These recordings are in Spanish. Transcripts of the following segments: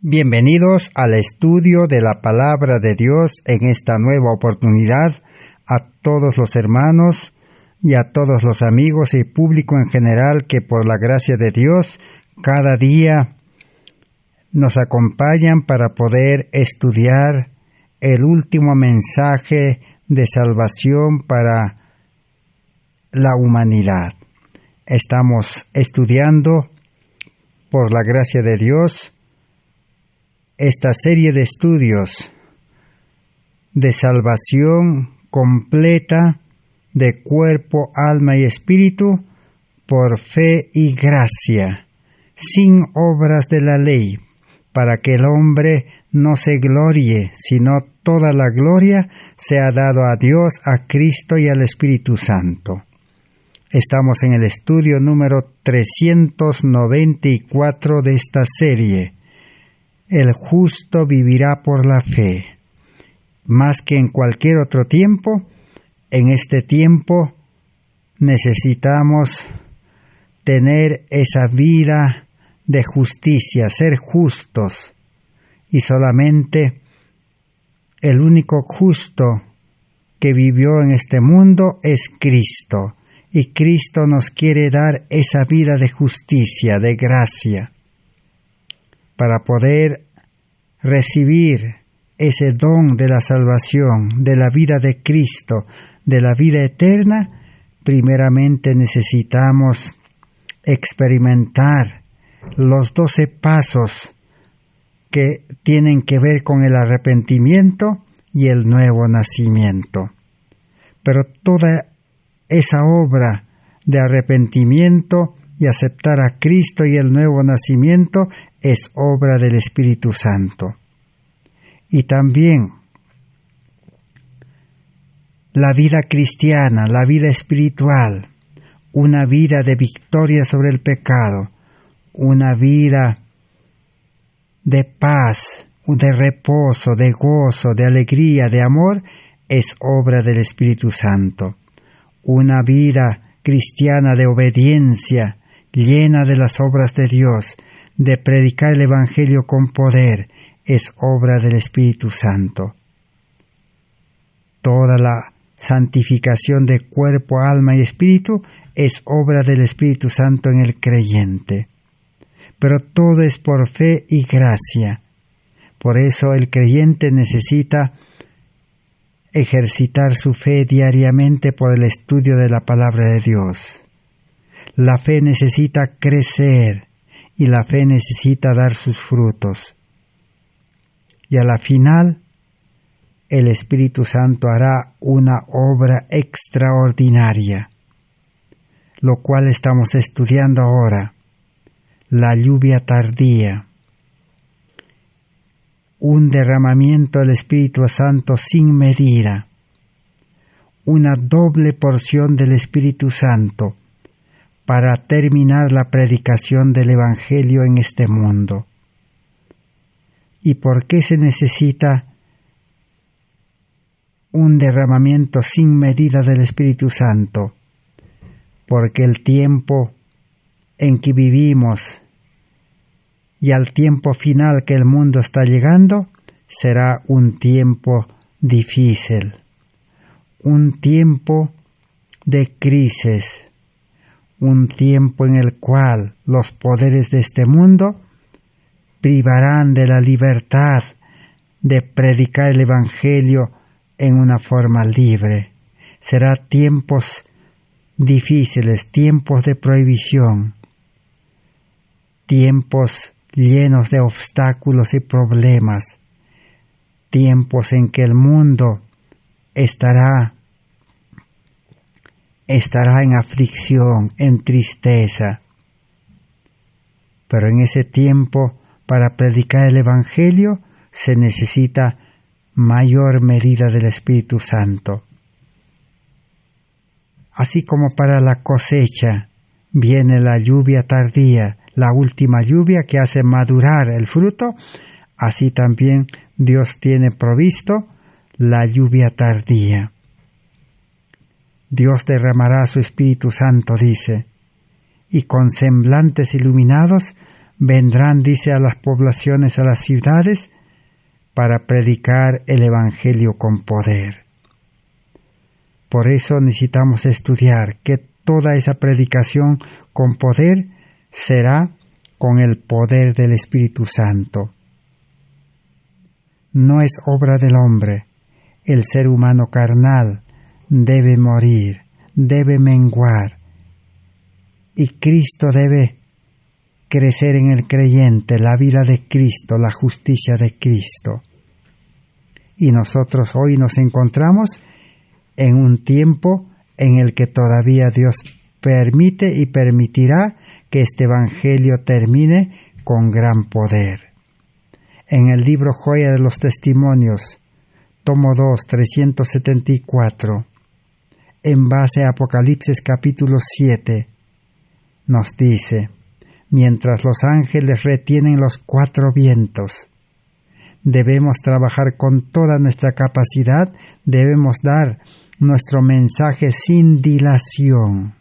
Bienvenidos al estudio de la Palabra de Dios en esta nueva oportunidad. A todos los hermanos y a todos los amigos y público en general que por la gracia de Dios cada día nos acompañan para poder estudiar el último mensaje de salvación para la humanidad. Estamos estudiando por la gracia de Dios esta serie de estudios de salvación completa de cuerpo, alma y espíritu por fe y gracia, sin obras de la ley, para que el hombre no se gloríe, sino toda la gloria sea dado a Dios, a Cristo y al Espíritu Santo. Estamos en el estudio número 394 de esta serie. El justo vivirá por la fe. Más que en cualquier otro tiempo, en este tiempo necesitamos tener esa vida de justicia, ser justos. Y solamente el único justo que vivió en este mundo es Cristo. Y Cristo nos quiere dar esa vida de justicia, de gracia, para poder recibir ese don de la salvación, de la vida de Cristo, de la vida eterna. Primeramente necesitamos experimentar los 12 pasos que tienen que ver con el arrepentimiento y el nuevo nacimiento. Pero toda esa obra de arrepentimiento y aceptar a Cristo y el nuevo nacimiento es obra del Espíritu Santo. Y también la vida cristiana, la vida espiritual, una vida de victoria sobre el pecado, una vida de paz, de reposo, de gozo, de alegría, de amor, es obra del Espíritu Santo. Una vida cristiana de obediencia, llena de las obras de Dios, de predicar el Evangelio con poder, es obra del Espíritu Santo. Toda la santificación de cuerpo, alma y espíritu es obra del Espíritu Santo en el creyente. Pero todo es por fe y gracia. Por eso el creyente necesita ejercitar su fe diariamente por el estudio de la palabra de Dios. La fe necesita crecer y la fe necesita dar sus frutos. Y a la final, el Espíritu Santo hará una obra extraordinaria, lo cual estamos estudiando ahora, la lluvia tardía, un derramamiento del Espíritu Santo sin medida, una doble porción del Espíritu Santo para terminar la predicación del Evangelio en este mundo. ¿Y por qué se necesita un derramamiento sin medida del Espíritu Santo? Porque el tiempo en que vivimos y al tiempo final que el mundo está llegando será un tiempo difícil, un tiempo de crisis, un tiempo en el cual los poderes de este mundo privarán de la libertad de predicar el Evangelio en una forma libre. Será tiempos difíciles, tiempos de prohibición, tiempos llenos de obstáculos y problemas, tiempos en que el mundo estará en aflicción, en tristeza. Pero en ese tiempo, para predicar el Evangelio, se necesita mayor medida del Espíritu Santo. Así como para la cosecha viene la lluvia tardía, la última lluvia que hace madurar el fruto, así también Dios tiene provisto la lluvia tardía. Dios derramará su Espíritu Santo, dice, y con semblantes iluminados vendrán, dice, a las poblaciones, a las ciudades, para predicar el Evangelio con poder. Por eso necesitamos estudiar que toda esa predicación con poder será con el poder del Espíritu Santo. No es obra del hombre. El ser humano carnal debe morir, debe menguar, y Cristo debe crecer en el creyente, la vida de Cristo, la justicia de Cristo. Y nosotros hoy nos encontramos en un tiempo en el que todavía Dios permite y permitirá que este Evangelio termine con gran poder. En el libro Joya de los Testimonios, tomo 2, 374, en base a Apocalipsis capítulo 7, nos dice: mientras los ángeles retienen los 4 vientos, debemos trabajar con toda nuestra capacidad, debemos dar nuestro mensaje sin dilación.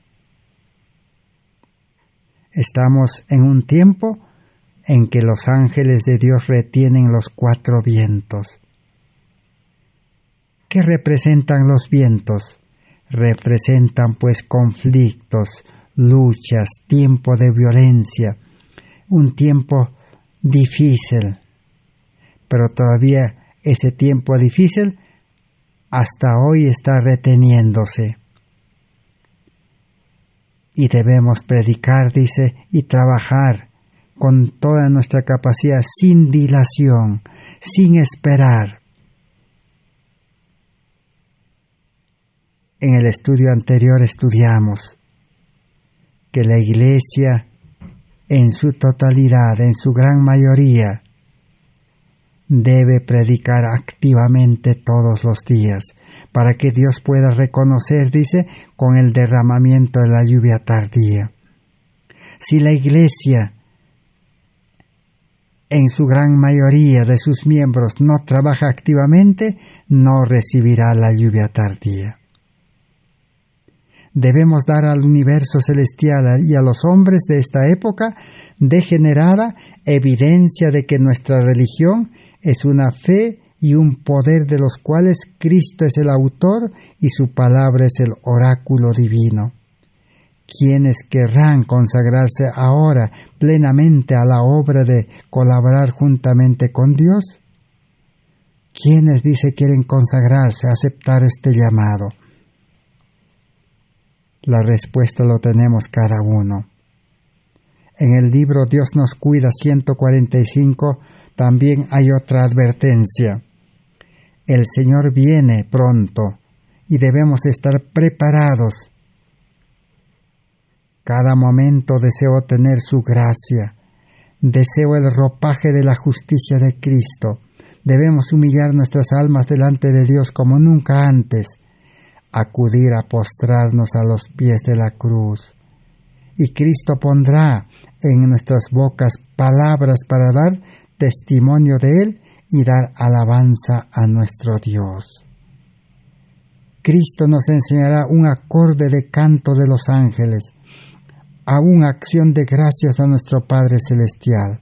Estamos en un tiempo en que los ángeles de Dios retienen los 4 vientos. ¿Qué representan los vientos? Representan pues conflictos, luchas, tiempo de violencia, un tiempo difícil. Pero todavía ese tiempo difícil hasta hoy está reteniéndose. Y debemos predicar, dice, y trabajar con toda nuestra capacidad, sin dilación, sin esperar. En el estudio anterior estudiamos que la Iglesia en su totalidad, en su gran mayoría, debe predicar activamente todos los días, para que Dios pueda reconocer, dice, con el derramamiento de la lluvia tardía. Si la Iglesia, en su gran mayoría de sus miembros, no trabaja activamente, no recibirá la lluvia tardía. Debemos dar al universo celestial y a los hombres de esta época degenerada evidencia de que nuestra religión es una fe y un poder de los cuales Cristo es el autor y su palabra es el oráculo divino. ¿Quiénes querrán consagrarse ahora plenamente a la obra de colaborar juntamente con Dios? ¿Quiénes, dice, quieren consagrarse, aceptar este llamado? La respuesta lo tenemos cada uno. En el libro Dios nos cuida 145 también hay otra advertencia. El Señor viene pronto y debemos estar preparados. Cada momento deseo tener su gracia. Deseo el ropaje de la justicia de Cristo. Debemos humillar nuestras almas delante de Dios como nunca antes. Acudir a postrarnos a los pies de la cruz. Y Cristo pondrá en nuestras bocas palabras para dar testimonio de Él y dar alabanza a nuestro Dios. Cristo nos enseñará un acorde de canto de los ángeles, a una acción de gracias a nuestro Padre Celestial.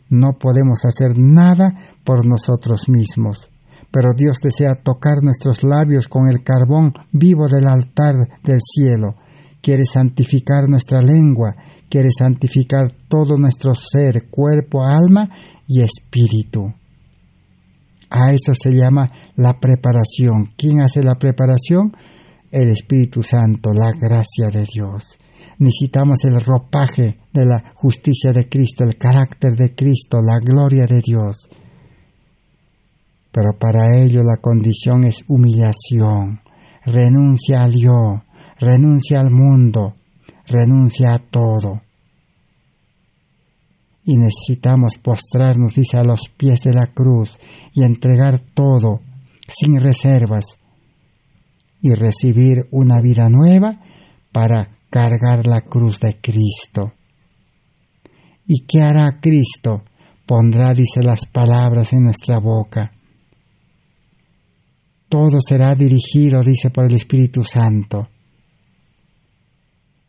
No podemos hacer nada por nosotros mismos, pero Dios desea tocar nuestros labios con el carbón vivo del altar del cielo. Quiere santificar nuestra lengua, quiere santificar todo nuestro ser, cuerpo, alma y espíritu. A eso se llama la preparación. ¿Quién hace la preparación? El Espíritu Santo, la gracia de Dios. Necesitamos el ropaje de la justicia de Cristo, el carácter de Cristo, la gloria de Dios. Pero para ello la condición es humillación. Renuncia al yo, renuncia al mundo, renuncia a todo. Y necesitamos postrarnos, dice, a los pies de la cruz y entregar todo, sin reservas, y recibir una vida nueva para cargar la cruz de Cristo. ¿Y qué hará Cristo? Pondrá, dice, las palabras en nuestra boca. Todo será dirigido, dice, por el Espíritu Santo.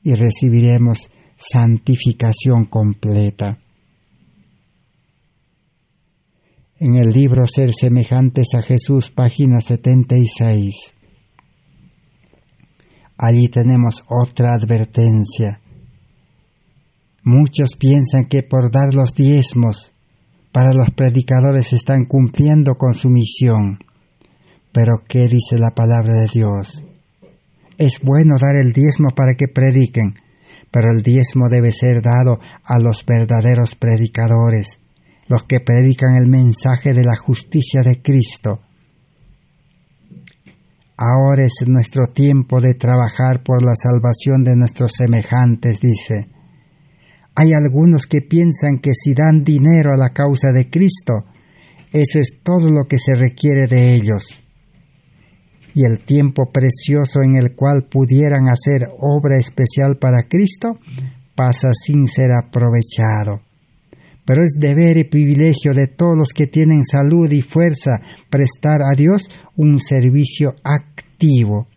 Y recibiremos santificación completa. en el libro Ser semejantes a Jesús, página 76. Allí tenemos otra advertencia. Muchos piensan que por dar los diezmos, para los predicadores están cumpliendo con su misión. Pero ¿qué dice la palabra de Dios? Es bueno dar el diezmo para que prediquen, pero el diezmo debe ser dado a los verdaderos predicadores, los que predican el mensaje de la justicia de Cristo. Ahora es nuestro tiempo de trabajar por la salvación de nuestros semejantes, dice. Hay algunos que piensan que si dan dinero a la causa de Cristo, eso es todo lo que se requiere de ellos. Y el tiempo precioso en el cual pudieran hacer obra especial para Cristo pasa sin ser aprovechado. Pero es deber y privilegio de todos los que tienen salud y fuerza prestar a Dios un servicio activo.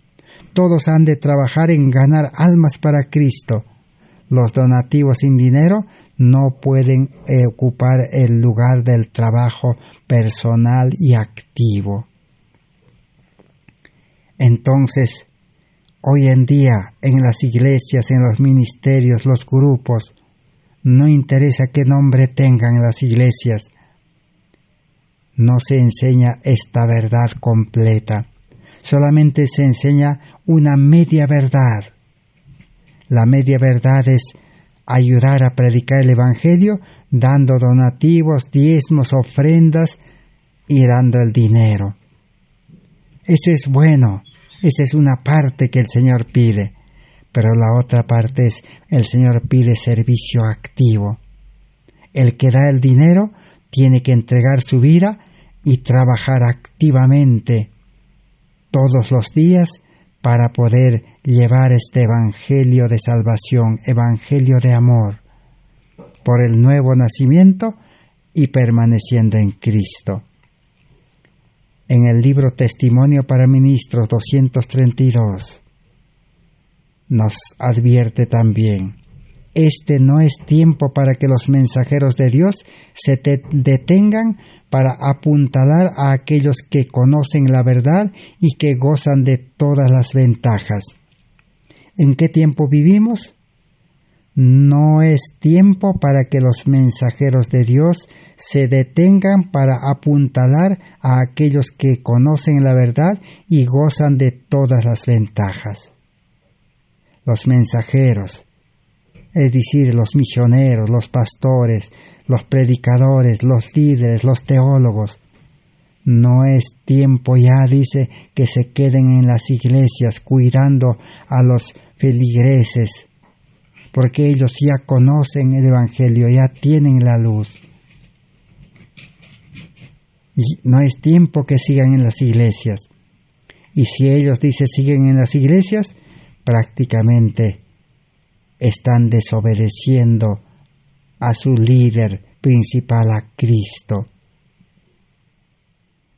Todos han de trabajar en ganar almas para Cristo. Los donativos sin dinero no pueden ocupar el lugar del trabajo personal y activo. Entonces, hoy en día, en las iglesias, en los ministerios, los grupos, no interesa qué nombre tengan las iglesias, no se enseña esta verdad completa, solamente se enseña una media verdad. La media verdad es ayudar a predicar el Evangelio dando donativos, diezmos, ofrendas y dando el dinero. Eso es bueno, esa es una parte que el Señor pide, pero la otra parte es, el Señor pide servicio activo. El que da el dinero tiene que entregar su vida y trabajar activamente todos los días para poder llevar este evangelio de salvación, evangelio de amor, por el nuevo nacimiento y permaneciendo en Cristo. En el libro Testimonio para Ministros 232 nos advierte también: este no es tiempo para que los mensajeros de Dios se detengan para apuntalar a aquellos que conocen la verdad y que gozan de todas las ventajas. ¿En qué tiempo vivimos? No es tiempo para que los mensajeros de Dios se detengan para apuntalar a aquellos que conocen la verdad y gozan de todas las ventajas. Los mensajeros, es decir, los misioneros, los pastores, los predicadores, los líderes, los teólogos, no es tiempo ya, dice, que se queden en las iglesias cuidando a los feligreses, porque ellos ya conocen el Evangelio, ya tienen la luz. Y no es tiempo que sigan en las iglesias. Y si ellos, dice, siguen en las iglesias, prácticamente están desobedeciendo a su líder principal, a Cristo.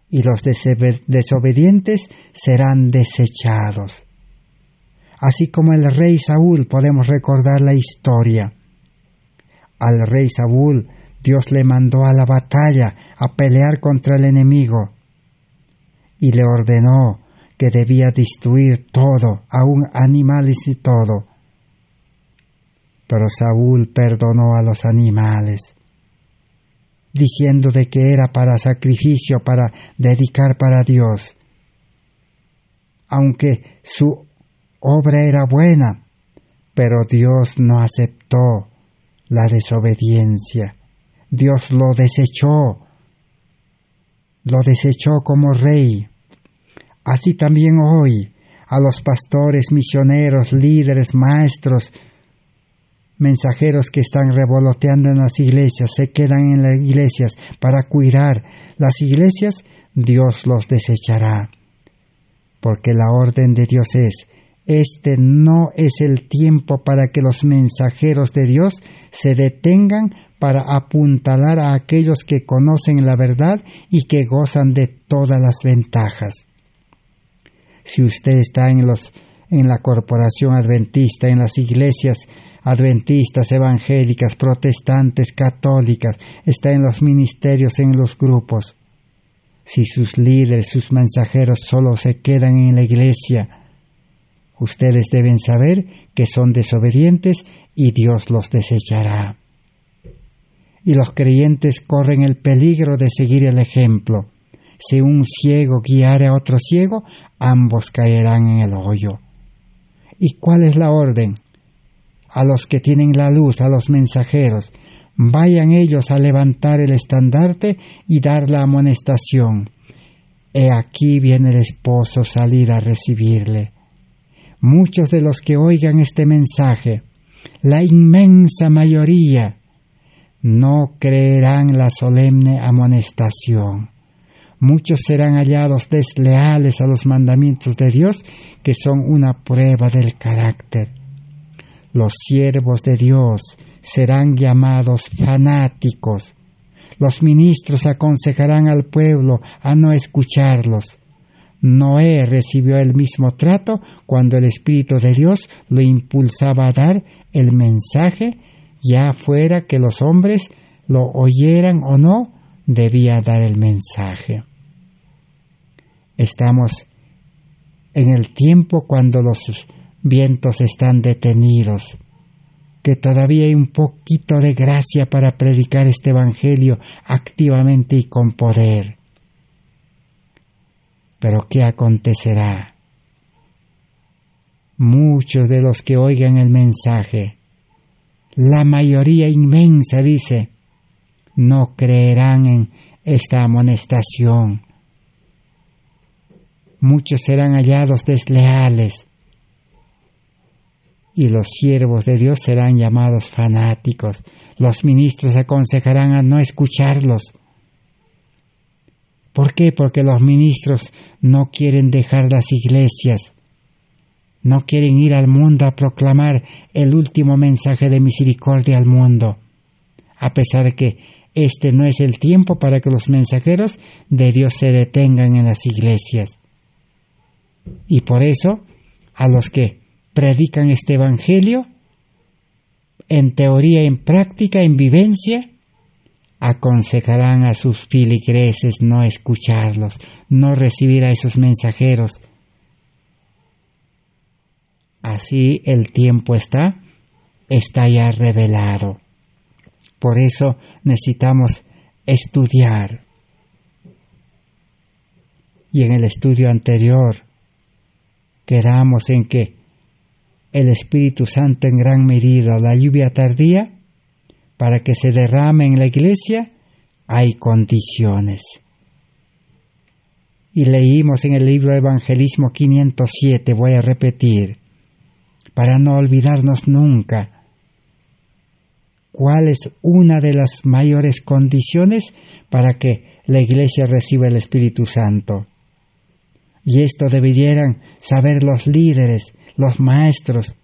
Y los desobedientes serán desechados. Así como el rey Saúl, podemos recordar la historia. Al rey Saúl, Dios le mandó a la batalla a pelear contra el enemigo y le ordenó que debía destruir todo, aun animales y todo. Pero Saúl perdonó a los animales, diciendo de que era para sacrificio, para dedicar para Dios. Aunque su obra era buena, pero Dios no aceptó la desobediencia. Dios lo desechó como rey. Así también hoy, a los pastores, misioneros, líderes, maestros, mensajeros que están revoloteando en las iglesias, se quedan en las iglesias para cuidar las iglesias, Dios los desechará. Porque la orden de Dios es: este no es el tiempo para que los mensajeros de Dios se detengan para apuntalar a aquellos que conocen la verdad y que gozan de todas las ventajas. Si usted está en en la corporación adventista, en las iglesias adventistas, evangélicas, protestantes, católicas, está en los ministerios, en los grupos. Si sus líderes, sus mensajeros solo se quedan en la iglesia, ustedes deben saber que son desobedientes y Dios los desechará. Y los creyentes corren el peligro de seguir el ejemplo. Si un ciego guiare a otro ciego, ambos caerán en el hoyo. ¿Y cuál es la orden? A los que tienen la luz, a los mensajeros, vayan ellos a levantar el estandarte y dar la amonestación. He aquí viene el esposo, salid a recibirle. Muchos de los que oigan este mensaje, la inmensa mayoría, no creerán la solemne amonestación. Muchos serán hallados desleales a los mandamientos de Dios, que son una prueba del carácter. Los siervos de Dios serán llamados fanáticos. Los ministros aconsejarán al pueblo a no escucharlos. Noé recibió el mismo trato cuando el Espíritu de Dios lo impulsaba a dar el mensaje, ya fuera que los hombres lo oyeran o no, debía dar el mensaje. Estamos en el tiempo cuando los vientos están detenidos, que todavía hay un poquito de gracia para predicar este evangelio activamente y con poder. Pero ¿qué acontecerá? Muchos de los que oigan el mensaje, la mayoría inmensa, dice, no creerán en esta amonestación. Muchos serán hallados desleales y los siervos de Dios serán llamados fanáticos. Los ministros aconsejarán a no escucharlos. ¿Por qué? Porque los ministros no quieren dejar las iglesias, no quieren ir al mundo a proclamar el último mensaje de misericordia al mundo, a pesar de que este no es el tiempo para que los mensajeros de Dios se detengan en las iglesias. Y por eso, a los que predican este evangelio, en teoría, en práctica, en vivencia, aconsejarán a sus feligreses no escucharlos, no recibir a esos mensajeros. Así el tiempo está ya revelado. Por eso necesitamos estudiar. Y en el estudio anterior quedamos en que el Espíritu Santo en gran medida, la lluvia tardía, para que se derrame en la iglesia, hay condiciones. Y leímos en el libro de Evangelismo 507, voy a repetir, para no olvidarnos nunca, cuál es una de las mayores condiciones para que la iglesia reciba el Espíritu Santo. Y esto deberían saber los líderes, los maestros,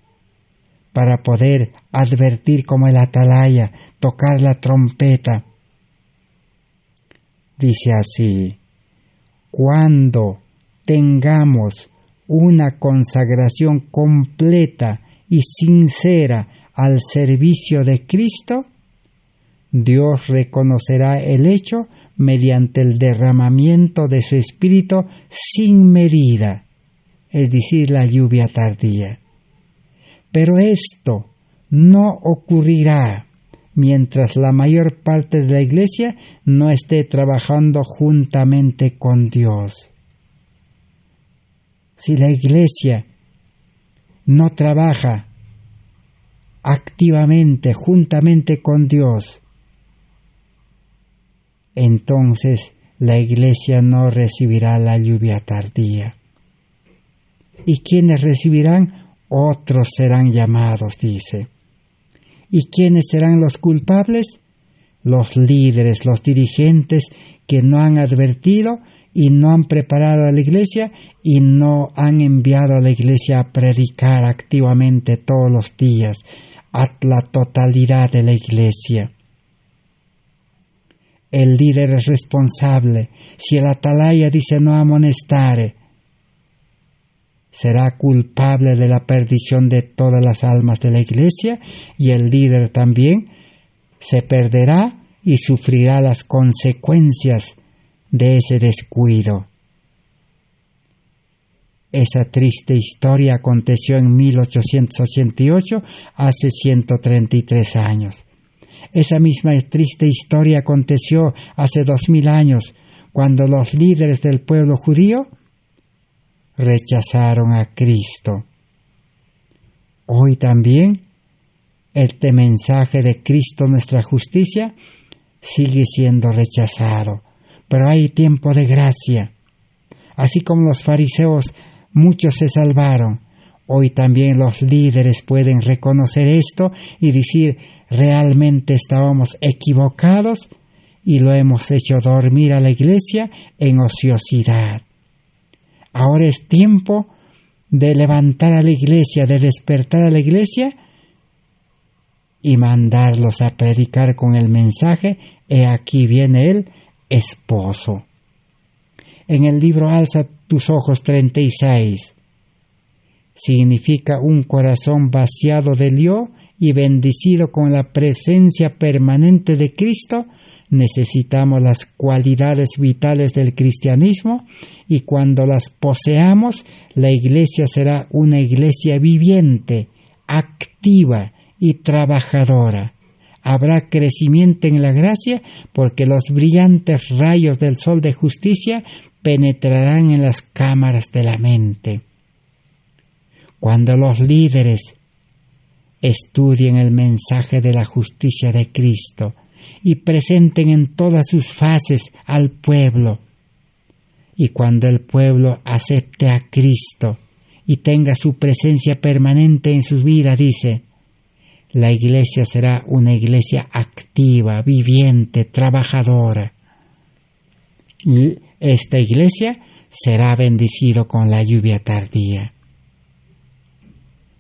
para poder advertir como el atalaya, tocar la trompeta. Dice así: cuando tengamos una consagración completa y sincera al servicio de Cristo, Dios reconocerá el hecho mediante el derramamiento de su Espíritu sin medida, es decir, la lluvia tardía. Pero esto no ocurrirá mientras la mayor parte de la iglesia no esté trabajando juntamente con Dios. Si la iglesia no trabaja activamente, juntamente con Dios, entonces la iglesia no recibirá la lluvia tardía. ¿Y quiénes recibirán? Otros serán llamados, dice. ¿Y quiénes serán los culpables? Los líderes, los dirigentes que no han advertido y no han preparado a la iglesia y no han enviado a la iglesia a predicar activamente todos los días a la totalidad de la iglesia. El líder es responsable. Si el atalaya dice no amonestare, será culpable de la perdición de todas las almas de la Iglesia, y el líder también se perderá y sufrirá las consecuencias de ese descuido. Esa triste historia aconteció en 1888, hace 133 años. Esa misma triste historia aconteció hace 2000 años, cuando los líderes del pueblo judío rechazaron a Cristo. Hoy también este mensaje de Cristo, nuestra justicia, sigue siendo rechazado, pero hay tiempo de gracia. Así como los fariseos, muchos se salvaron. Hoy también los líderes pueden reconocer esto y decir, realmente estábamos equivocados y lo hemos hecho dormir a la Iglesia en ociosidad. Ahora es tiempo de levantar a la Iglesia, de despertar a la Iglesia y mandarlos a predicar con el mensaje, he aquí viene el esposo. En el libro Alza tus ojos 36, significa un corazón vaciado del yo y bendecido con la presencia permanente de Cristo. Necesitamos las cualidades vitales del cristianismo y cuando las poseamos, la Iglesia será una Iglesia viviente, activa y trabajadora. Habrá crecimiento en la gracia porque los brillantes rayos del sol de justicia penetrarán en las cámaras de la mente. Cuando los líderes estudien el mensaje de la justicia de Cristo y presenten en todas sus fases al pueblo, y cuando el pueblo acepte a Cristo y tenga su presencia permanente en su vida, dice, la Iglesia será una Iglesia activa, viviente, trabajadora. Y esta Iglesia será bendecido con la lluvia tardía.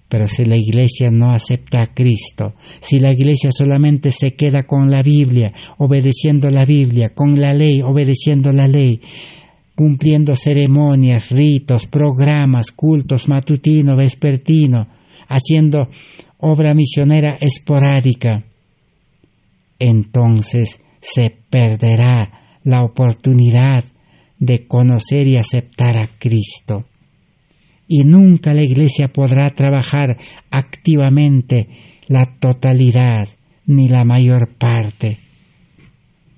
Pero si la Iglesia no acepta a Cristo, si la Iglesia solamente se queda con la Biblia, obedeciendo la Biblia, con la ley, obedeciendo la ley, cumpliendo ceremonias, ritos, programas, cultos matutino, vespertino, haciendo obra misionera esporádica, entonces se perderá la oportunidad de conocer y aceptar a Cristo. Y nunca la Iglesia podrá trabajar activamente la totalidad ni la mayor parte.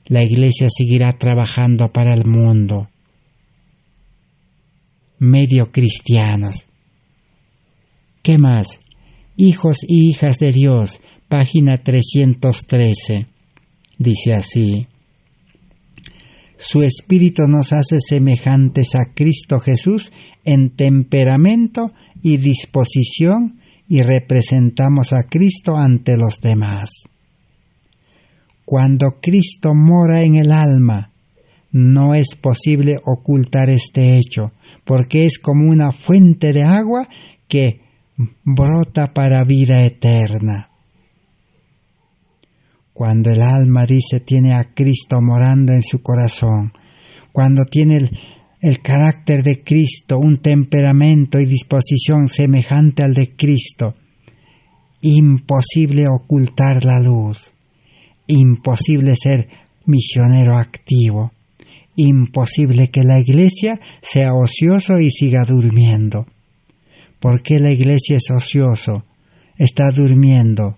La Iglesia seguirá trabajando para el mundo. Medio cristianos. ¿Qué más? Hijos y hijas de Dios, página 313. Dice así: su Espíritu nos hace semejantes a Cristo Jesús en temperamento y disposición y representamos a Cristo ante los demás. Cuando Cristo mora en el alma, no es posible ocultar este hecho, porque es como una fuente de agua que brota para vida eterna. Cuando el alma dice tiene a Cristo morando en su corazón, cuando tiene el carácter de Cristo, un temperamento y disposición semejante al de Cristo, imposible ocultar la luz, imposible ser misionero activo, imposible que la Iglesia sea ocioso y siga durmiendo. ¿Por qué la Iglesia es ocioso? Está durmiendo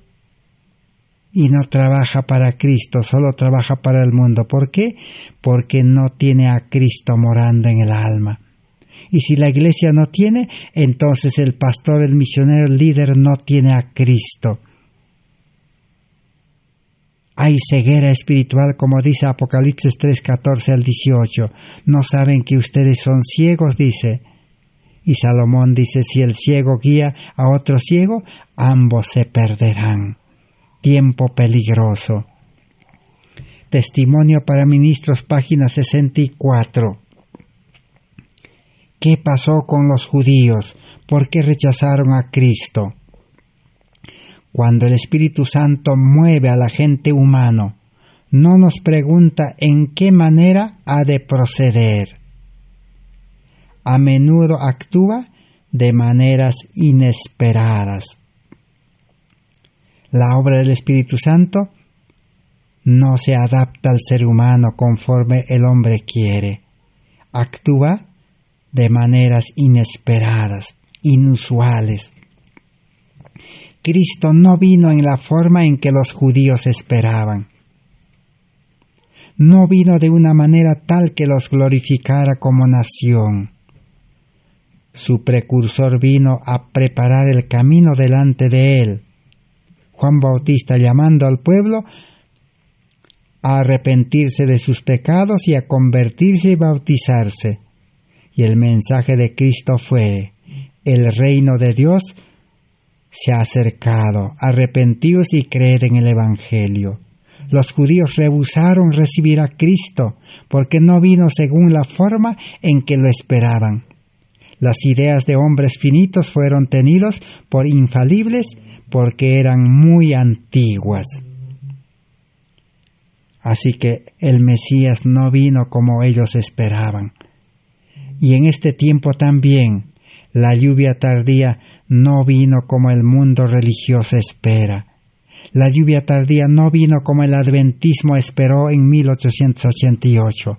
y no trabaja para Cristo, solo trabaja para el mundo. ¿Por qué? Porque no tiene a Cristo morando en el alma. Y si la Iglesia no tiene, entonces el pastor, el misionero, el líder no tiene a Cristo. Hay ceguera espiritual, como dice Apocalipsis 3:14 al 18. ¿No saben que ustedes son ciegos?, dice. Y Salomón dice, si el ciego guía a otro ciego, ambos se perderán. Tiempo peligroso. Testimonio para ministros, página 64. ¿Qué pasó con los judíos? ¿Por qué rechazaron a Cristo? Cuando el Espíritu Santo mueve a la gente humano, no nos pregunta en qué manera ha de proceder. A menudo actúa de maneras inesperadas. La obra del Espíritu Santo no se adapta al ser humano conforme el hombre quiere. Actúa de maneras inesperadas, inusuales. Cristo no vino en la forma en que los judíos esperaban. No vino de una manera tal que los glorificara como nación. Su precursor vino a preparar el camino delante de él. Juan Bautista llamando al pueblo a arrepentirse de sus pecados y a convertirse y bautizarse. Y el mensaje de Cristo fue: el reino de Dios se ha acercado, arrepentíos y creed en el Evangelio. Los judíos rehusaron recibir a Cristo porque no vino según la forma en que lo esperaban. Las ideas de hombres finitos fueron tenidos por infalibles porque eran muy antiguas. Así que el Mesías no vino como ellos esperaban. Y en este tiempo también, la lluvia tardía no vino como el mundo religioso espera. La lluvia tardía no vino como el adventismo esperó en 1888.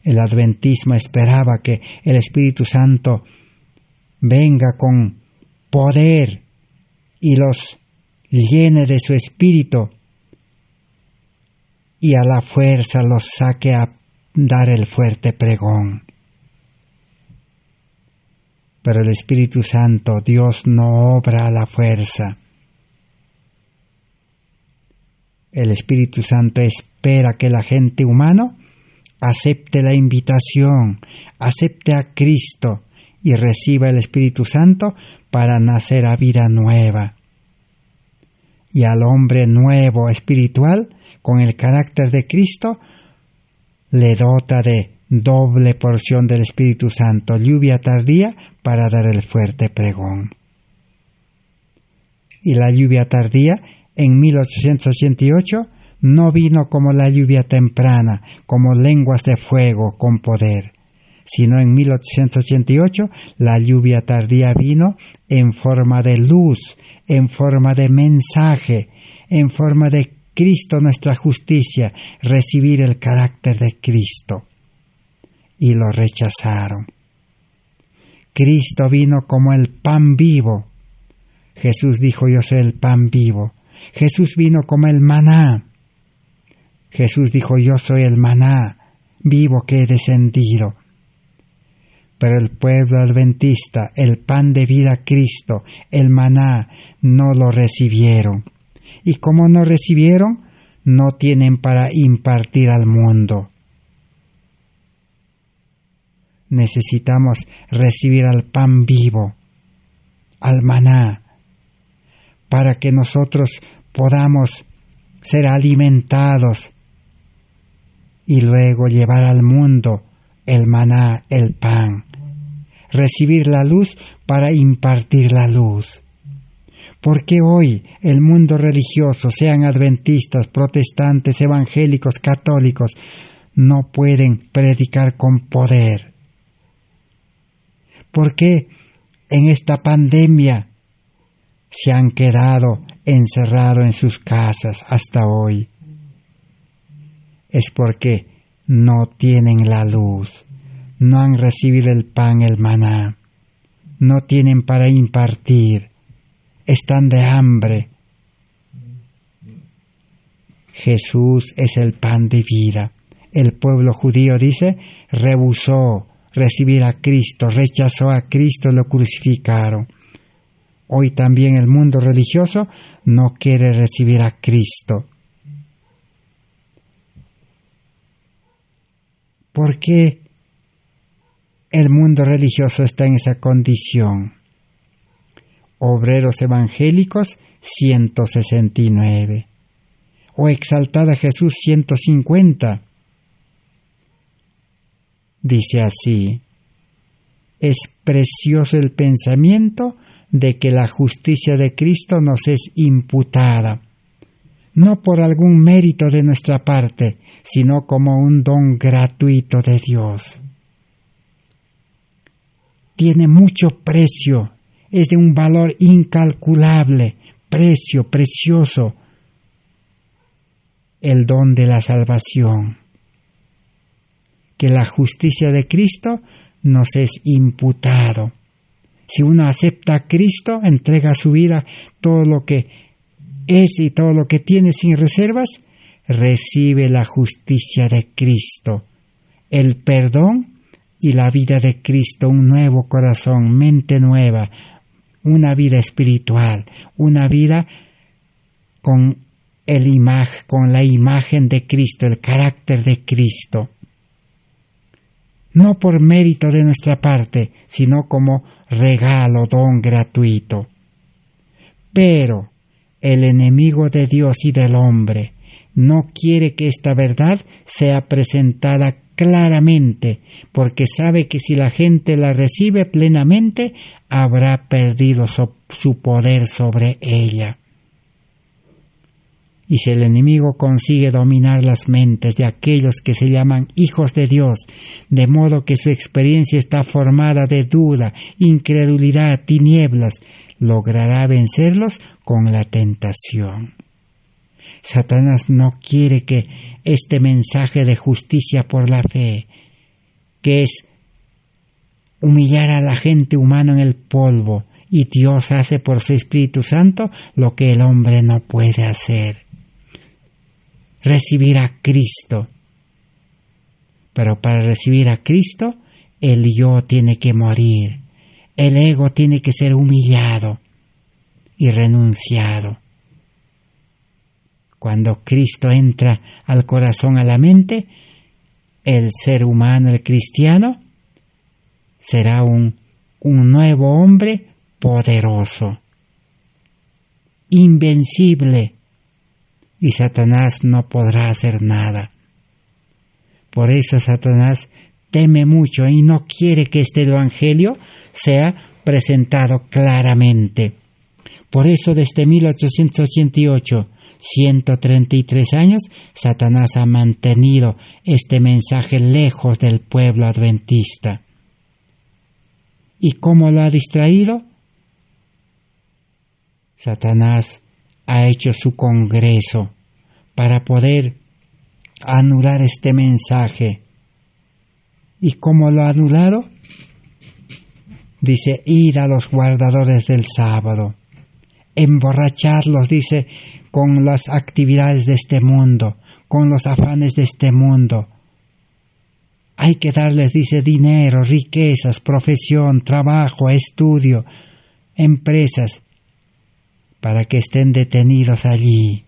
El adventismo esperaba que el Espíritu Santo venga con poder y los llene de su espíritu y a la fuerza los saque a dar el fuerte pregón. Pero el Espíritu Santo, Dios, no obra a la fuerza. El Espíritu Santo espera que la gente humana acepte la invitación, acepte a Cristo y reciba el Espíritu Santo para nacer a vida nueva. Y al hombre nuevo espiritual, con el carácter de Cristo, le dota de doble porción del Espíritu Santo, lluvia tardía para dar el fuerte pregón. Y la lluvia tardía en 1888 no vino como la lluvia temprana, como lenguas de fuego con poder, sino en 1888 la lluvia tardía vino en forma de luz, en forma de mensaje, en forma de Cristo nuestra justicia, recibir el carácter de Cristo. Y lo rechazaron. Cristo vino como el pan vivo. Jesús dijo: yo soy el pan vivo. Jesús vino como el maná. Jesús dijo: yo soy el maná vivo que he descendido. Pero el pueblo adventista, el pan de vida Cristo, el maná, no lo recibieron. Y como no recibieron, no tienen para impartir al mundo. Necesitamos recibir al pan vivo, al maná, para que nosotros podamos ser alimentados y luego llevar al mundo el maná, el pan. Recibir la luz para impartir la luz. Porque hoy el mundo religioso, sean adventistas, protestantes, evangélicos, católicos, no pueden predicar con poder. ¿Por qué en esta pandemia se han quedado encerrados en sus casas hasta hoy? Es porque no tienen la luz, no han recibido el pan, el maná, no tienen para impartir, están de hambre. Jesús es el pan de vida. El pueblo judío, dice, rehusó recibir a Cristo, rechazó a Cristo, lo crucificaron. Hoy también el mundo religioso no quiere recibir a Cristo. ¿Por qué el mundo religioso está en esa condición? Obreros evangélicos, 169. O Exaltada Jesús, 150. Dice así: es precioso el pensamiento de que la justicia de Cristo nos es imputada, no por algún mérito de nuestra parte, sino como un don gratuito de Dios. tiene mucho precio, es de un valor incalculable, precio precioso, el don de la salvación, que la justicia de Cristo nos es imputado. Si uno acepta a Cristo, entrega su vida, todo lo que es y todo lo que tiene sin reservas, recibe la justicia de Cristo, el perdón y la vida de Cristo, un nuevo corazón, mente nueva, una vida espiritual, una vida con la imagen de Cristo, el carácter de Cristo. No por mérito de nuestra parte, sino como regalo, don gratuito. Pero el enemigo de Dios y del hombre no quiere que esta verdad sea presentada claramente, porque sabe que si la gente la recibe plenamente, habrá perdido su poder sobre ella. Y si el enemigo consigue dominar las mentes de aquellos que se llaman hijos de Dios, de modo que su experiencia está formada de duda, incredulidad, tinieblas, logrará vencerlos con la tentación. Satanás no quiere que este mensaje de justicia por la fe, que es humillar a la gente humana en el polvo, y Dios hace por su Espíritu Santo lo que el hombre no puede hacer. Recibir a Cristo. Pero para recibir a Cristo, el yo tiene que morir, el ego tiene que ser humillado y renunciado. Cuando Cristo entra al corazón, a la mente, el ser humano, el cristiano, será un nuevo hombre poderoso, invencible, y Satanás no podrá hacer nada. Por eso Satanás teme mucho y no quiere que este evangelio sea presentado claramente. Por eso desde 1888, 133 años, Satanás ha mantenido este mensaje lejos del pueblo adventista. ¿Y cómo lo ha distraído? Satanás ha hecho su congreso para poder anular este mensaje. ¿Y cómo lo ha anulado? Dice, id a los guardadores del sábado, emborracharlos, dice, con las actividades de este mundo, con los afanes de este mundo. Hay que darles, dice, dinero, riquezas, profesión, trabajo, estudio, empresas, para que estén detenidos allí,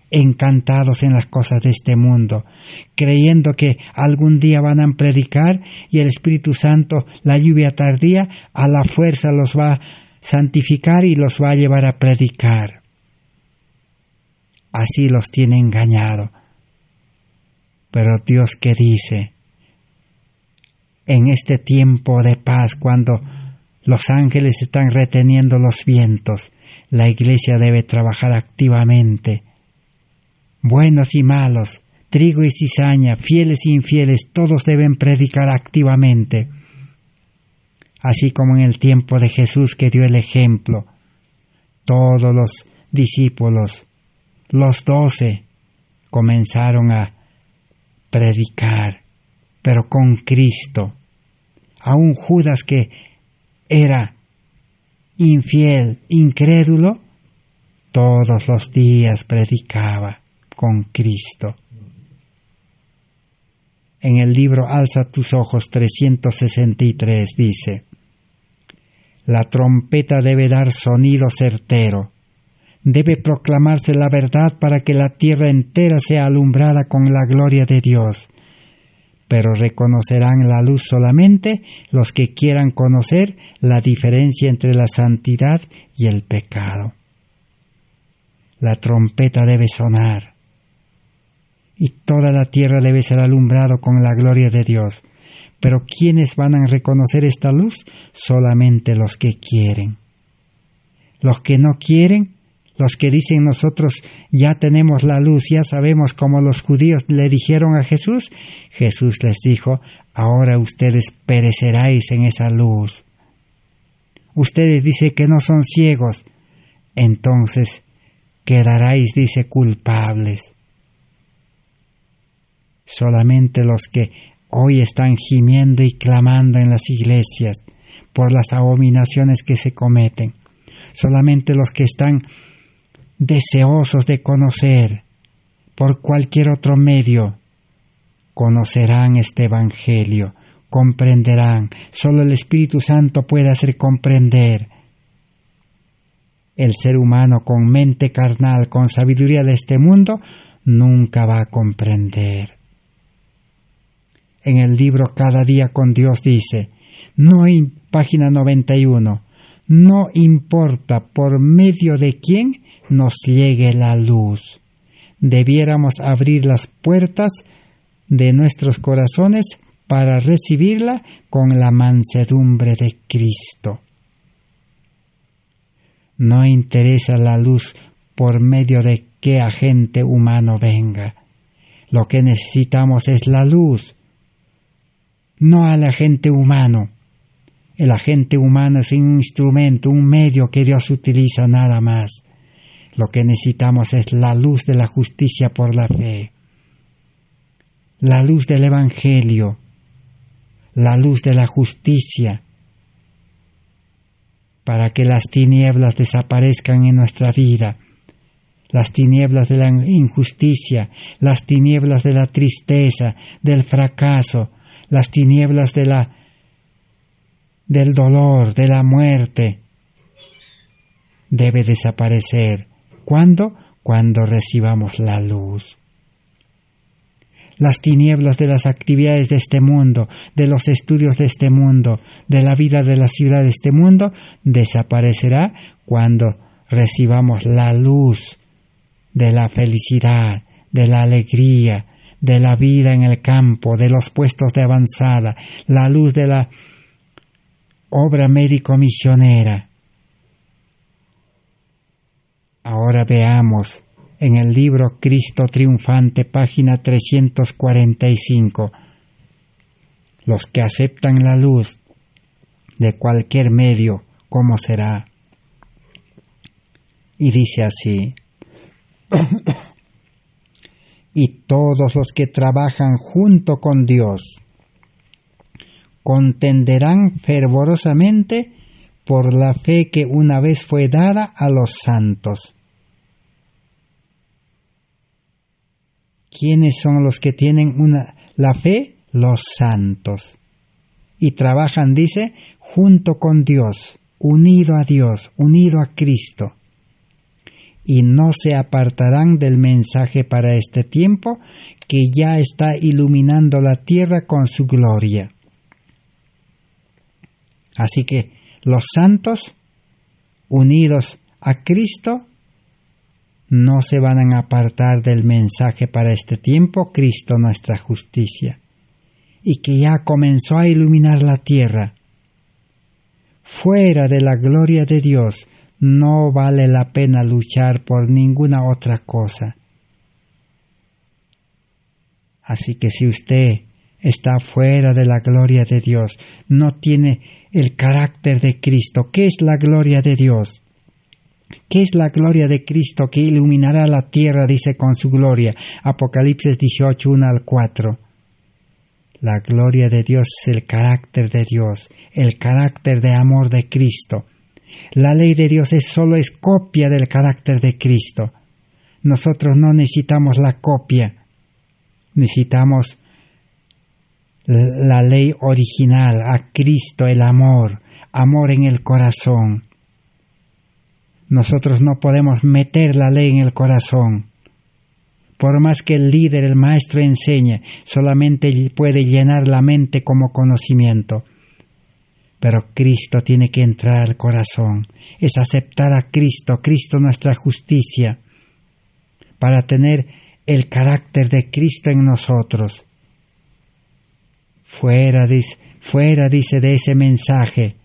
encantados en las cosas de este mundo, creyendo que algún día van a predicar y el Espíritu Santo, la lluvia tardía, a la fuerza los va a santificar y los va a llevar a predicar. Así los tiene engañado. Pero Dios, ¿qué dice? En este tiempo de paz, cuando los ángeles están reteniendo los vientos, la iglesia debe trabajar activamente. Buenos y malos, trigo y cizaña, fieles e infieles, todos deben predicar activamente. Así como en el tiempo de Jesús, que dio el ejemplo, todos los discípulos, los 12, comenzaron a predicar, pero con Cristo. Aún Judas, que era infiel, incrédulo, todos los días predicaba con Cristo. En el libro Alza tus ojos 363 dice, la trompeta debe dar sonido certero, debe proclamarse la verdad para que la tierra entera sea alumbrada con la gloria de Dios. Pero reconocerán la luz solamente los que quieran conocer la diferencia entre la santidad y el pecado. La trompeta debe sonar y toda la tierra debe ser alumbrado con la gloria de Dios. Pero ¿quiénes van a reconocer esta luz? Solamente los que quieren. Los que no quieren, los que dicen nosotros ya tenemos la luz, ya sabemos, como los judíos le dijeron a Jesús, Jesús les dijo, ahora ustedes pereceráis en esa luz. Ustedes dicen que no son ciegos. Entonces quedaréis, dice, culpables. Solamente los que hoy están gimiendo y clamando en las iglesias por las abominaciones que se cometen, solamente los que están deseosos de conocer por cualquier otro medio, conocerán este evangelio, comprenderán. Solo el Espíritu Santo puede hacer comprender. El ser humano con mente carnal, con sabiduría de este mundo, nunca va a comprender. En el libro Cada día con Dios dice, página 91, no importa por medio de quién nos llegue la luz. Debiéramos abrir las puertas de nuestros corazones para recibirla con la mansedumbre de Cristo. No interesa la luz por medio de qué agente humano venga. Lo que necesitamos es la luz, no al agente humano. El agente humano es un instrumento, un medio que Dios utiliza nada más. Lo que necesitamos es la luz de la justicia por la fe, la luz del Evangelio, la luz de la justicia, para que las tinieblas desaparezcan en nuestra vida, las tinieblas de la injusticia, las tinieblas de la tristeza, del fracaso, las tinieblas del dolor, de la muerte. Debe desaparecer. ¿Cuándo? Cuando recibamos la luz. Las tinieblas de las actividades de este mundo, de los estudios de este mundo, de la vida de la ciudad de este mundo, desaparecerá cuando recibamos la luz de la felicidad, de la alegría, de la vida en el campo, de los puestos de avanzada, la luz de la obra médico-misionera. Ahora veamos en el libro Cristo Triunfante, página 345, los que aceptan la luz de cualquier medio, ¿cómo será? Y dice así, y todos los que trabajan junto con Dios contenderán fervorosamente por la fe que una vez fue dada a los santos. ¿Quiénes son los que tienen la fe? Los santos. Y trabajan, dice, junto con Dios, unido a Dios, unido a Cristo. Y no se apartarán del mensaje para este tiempo que ya está iluminando la tierra con su gloria. Así que los santos, unidos a Cristo, no se van a apartar del mensaje para este tiempo, Cristo nuestra justicia, y que ya comenzó a iluminar la tierra. Fuera de la gloria de Dios, no vale la pena luchar por ninguna otra cosa. Así que si usted está fuera de la gloria de Dios, no tiene el carácter de Cristo. ¿Qué es la gloria de Dios? ¿Qué es la gloria de Cristo que iluminará la tierra, dice, con su gloria? Apocalipsis 18, 1 al 4. La gloria de Dios es el carácter de Dios, el carácter de amor de Cristo. La ley de Dios solo es copia del carácter de Cristo. Nosotros no necesitamos la copia, necesitamos la ley original, a Cristo, el amor en el corazón. Nosotros no podemos meter la ley en el corazón. Por más que el líder, el maestro enseñe, solamente puede llenar la mente como conocimiento. Pero Cristo tiene que entrar al corazón. Es aceptar a Cristo, Cristo nuestra justicia, para tener el carácter de Cristo en nosotros. Fuera, dice, de ese mensaje,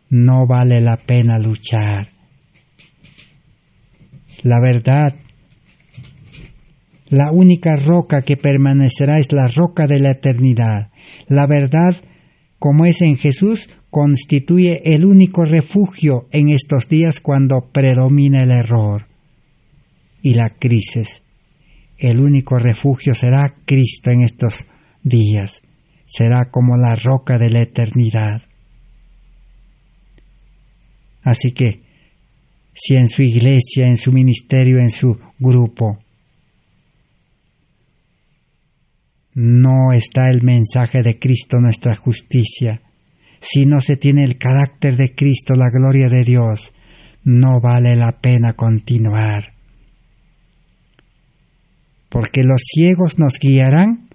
no vale la pena luchar. La verdad, la única roca que permanecerá es la roca de la eternidad. La verdad, como es en Jesús, constituye el único refugio en estos días cuando predomina el error y la crisis. El único refugio será Cristo en estos días. Será como la roca de la eternidad. Así que, si en su iglesia, en su ministerio, en su grupo, no está el mensaje de Cristo, nuestra justicia, si no se tiene el carácter de Cristo, la gloria de Dios, no vale la pena continuar. Porque los ciegos nos guiarán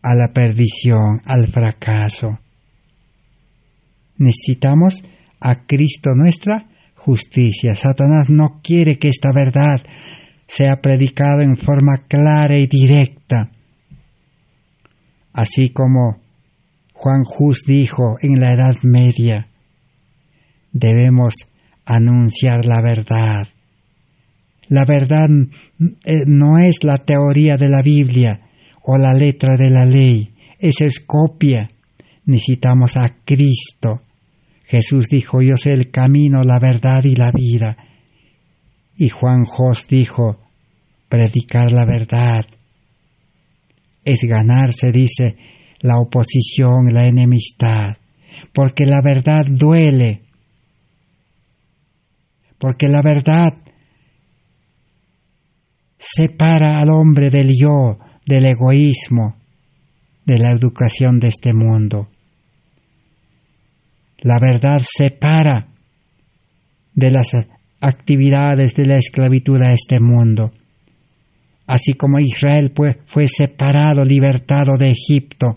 a la perdición, al fracaso. Necesitamos a Cristo nuestra justicia. Satanás no quiere que esta verdad sea predicada en forma clara y directa. Así como Juan Hus dijo en la Edad Media, debemos anunciar la verdad. La verdad no es la teoría de la Biblia o la letra de la ley, esa es copia. Necesitamos a Cristo. Jesús dijo, yo soy el camino, la verdad y la vida. Y Juan Hus dijo, predicar la verdad es ganarse, dice, la oposición, la enemistad, porque la verdad duele, porque la verdad separa al hombre del yo, del egoísmo, de la educación de este mundo. La verdad separa de las actividades de la esclavitud a este mundo. Así como Israel fue separado, libertado de Egipto,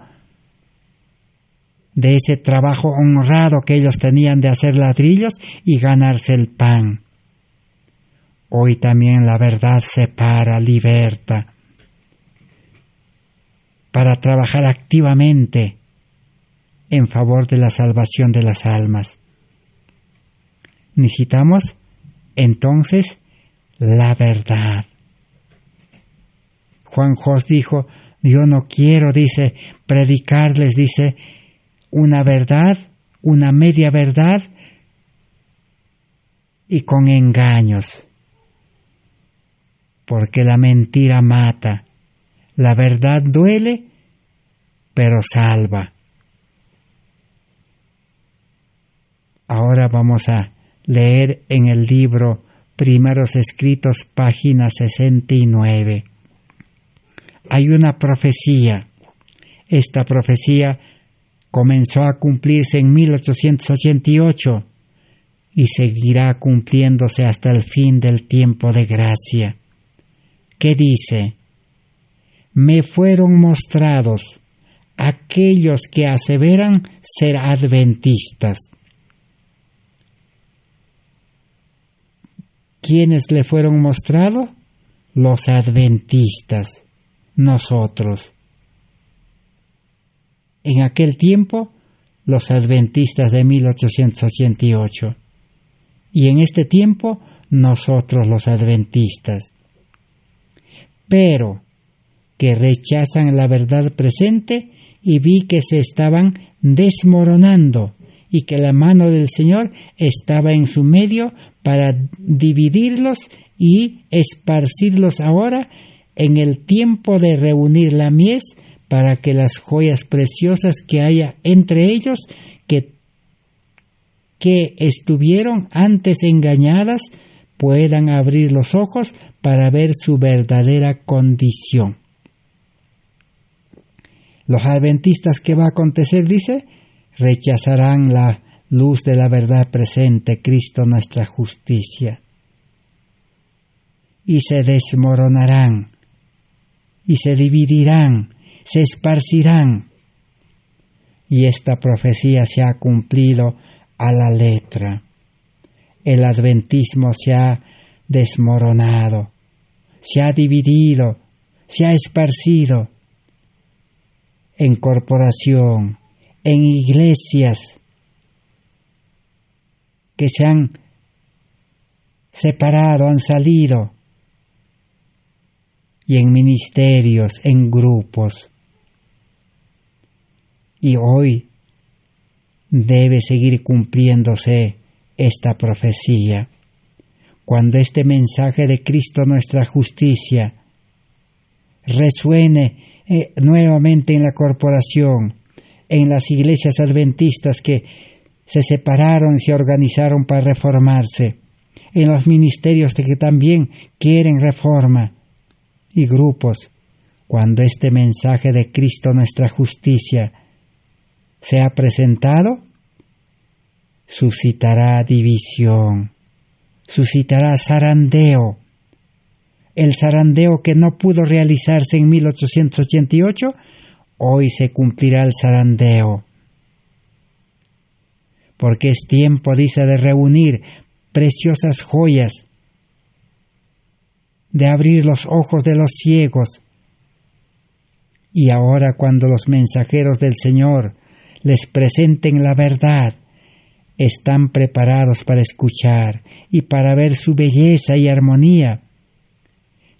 de ese trabajo honrado que ellos tenían de hacer ladrillos y ganarse el pan. Hoy también la verdad separa, liberta, para trabajar activamente en favor de la salvación de las almas. Necesitamos entonces la verdad. Juan Hus dijo, yo no quiero, dice, predicarles, dice, una verdad, una media verdad y con engaños, porque la mentira mata, la verdad duele, pero salva. Ahora vamos a leer en el libro Primeros Escritos, página 69. Hay una profecía. Esta profecía comenzó a cumplirse en 1888 y seguirá cumpliéndose hasta el fin del tiempo de gracia. ¿Qué dice? Me fueron mostrados aquellos que aseveran ser adventistas. ¿Quiénes le fueron mostrados? Los adventistas, nosotros. En aquel tiempo, los adventistas de 1888. Y en este tiempo, nosotros los adventistas. Pero que rechazan la verdad presente y vi que se estaban desmoronando y que la mano del Señor estaba en su medio para dividirlos y esparcirlos ahora en el tiempo de reunir la mies para que las joyas preciosas que haya entre ellos que estuvieron antes engañadas puedan abrir los ojos para ver su verdadera condición. Los adventistas, ¿qué va a acontecer? Dice, rechazarán la luz de la verdad presente, Cristo nuestra justicia, y se desmoronarán, y se dividirán, se esparcirán, y esta profecía se ha cumplido a la letra. El adventismo se ha desmoronado, se ha dividido, se ha esparcido en corporación, en iglesias que se han separado, han salido, y en ministerios, en grupos. Y hoy debe seguir cumpliéndose esta profecía. Cuando este mensaje de Cristo nuestra justicia resuene nuevamente en la corporación, en las iglesias adventistas que se separaron y se organizaron para reformarse, en los ministerios que también quieren reforma y grupos, cuando este mensaje de Cristo nuestra justicia sea presentado, suscitará división, suscitará zarandeo. El zarandeo que no pudo realizarse en 1888, hoy se cumplirá el zarandeo. Porque es tiempo, dice, de reunir preciosas joyas, de abrir los ojos de los ciegos. Y ahora, cuando los mensajeros del Señor les presenten la verdad, están preparados para escuchar y para ver su belleza y armonía,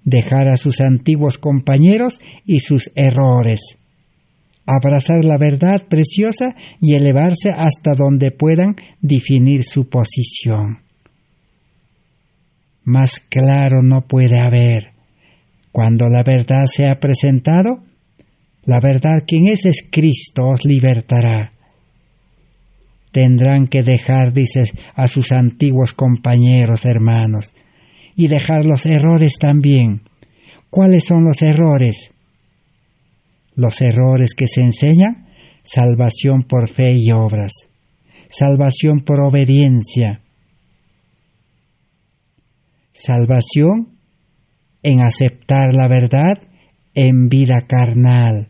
dejar a sus antiguos compañeros y sus errores, abrazar la verdad preciosa y elevarse hasta donde puedan definir su posición. Más claro no puede haber. Cuando la verdad se ha presentado, la verdad quien es Cristo os libertará. Tendrán que dejar, dice, a sus antiguos compañeros, hermanos, y dejar los errores también. ¿Cuáles son los errores? Los errores que se enseñan: salvación por fe y obras, salvación por obediencia, salvación en aceptar la verdad en vida carnal,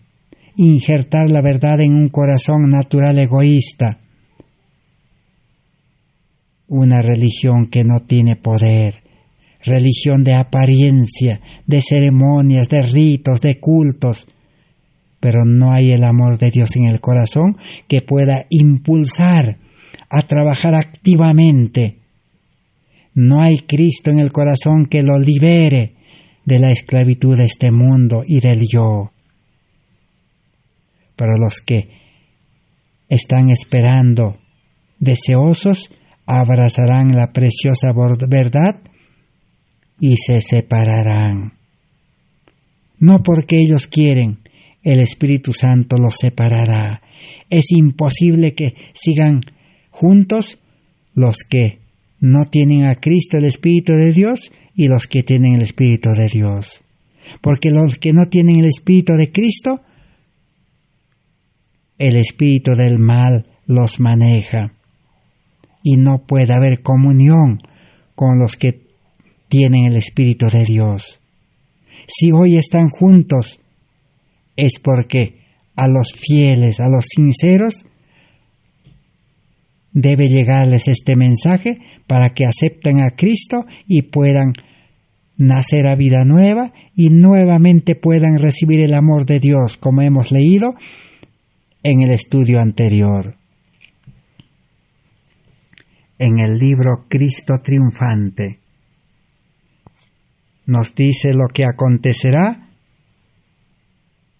injertar la verdad en un corazón natural egoísta, una religión que no tiene poder, religión de apariencia, de ceremonias, de ritos, de cultos, pero no hay el amor de Dios en el corazón que pueda impulsar a trabajar activamente. No hay Cristo en el corazón que lo libere de la esclavitud de este mundo y del yo. Pero los que están esperando, deseosos, abrazarán la preciosa verdad y se separarán. No porque ellos quieren, el Espíritu Santo los separará. Es imposible que sigan juntos los que no tienen a Cristo, el Espíritu de Dios, y los que tienen el Espíritu de Dios. Porque los que no tienen el Espíritu de Cristo, el espíritu del mal los maneja. Y no puede haber comunión con los que tienen el Espíritu de Dios. Si hoy están juntos, es porque a los fieles, a los sinceros, debe llegarles este mensaje para que acepten a Cristo y puedan nacer a vida nueva y nuevamente puedan recibir el amor de Dios, como hemos leído en el estudio anterior. En el libro Cristo Triunfante nos dice lo que acontecerá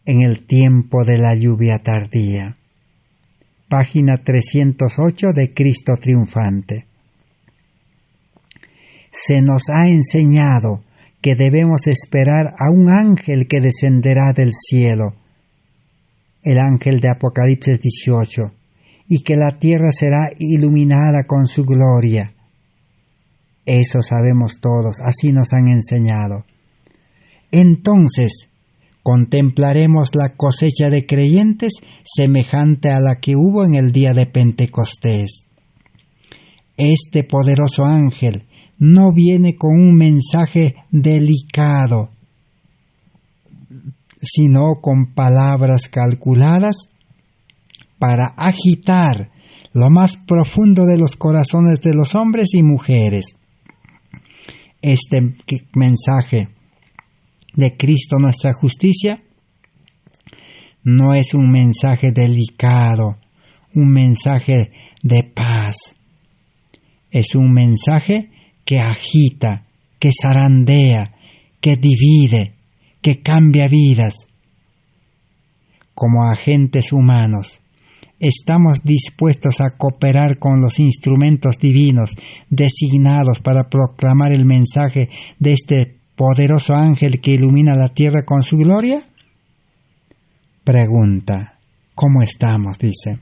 en el tiempo de la lluvia tardía. Página 308 de Cristo Triunfante. Se nos ha enseñado que debemos esperar a un ángel que descenderá del cielo, el ángel de Apocalipsis 18, y que la tierra será iluminada con su gloria. Eso sabemos todos, así nos han enseñado. Entonces, contemplaremos la cosecha de creyentes semejante a la que hubo en el día de Pentecostés. Este poderoso ángel no viene con un mensaje delicado, sino con palabras calculadas para agitar lo más profundo de los corazones de los hombres y mujeres. Este mensaje de Cristo nuestra justicia no es un mensaje delicado, un mensaje de paz. Es un mensaje que agita, que zarandea, que divide, que cambia vidas. Como agentes humanos, estamos dispuestos a cooperar con los instrumentos divinos designados para proclamar el mensaje de este poderoso ángel que ilumina la tierra con su gloria? Pregunta, ¿cómo estamos? Dice.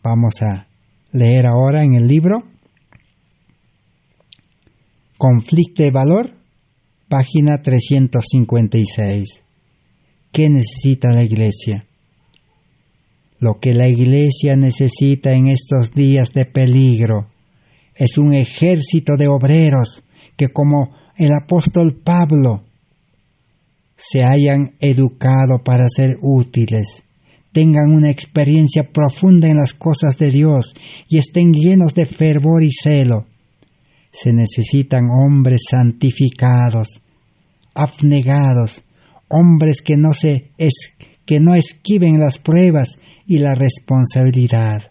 Vamos a leer ahora en el libro Conflicto de Valor, página 356. ¿Qué necesita la Iglesia? Lo que la Iglesia necesita en estos días de peligro es un ejército de obreros que, como el apóstol Pablo, se hayan educado para ser útiles, tengan una experiencia profunda en las cosas de Dios y estén llenos de fervor y celo. Se necesitan hombres santificados, abnegados, hombres que no esquiven las pruebas y la responsabilidad,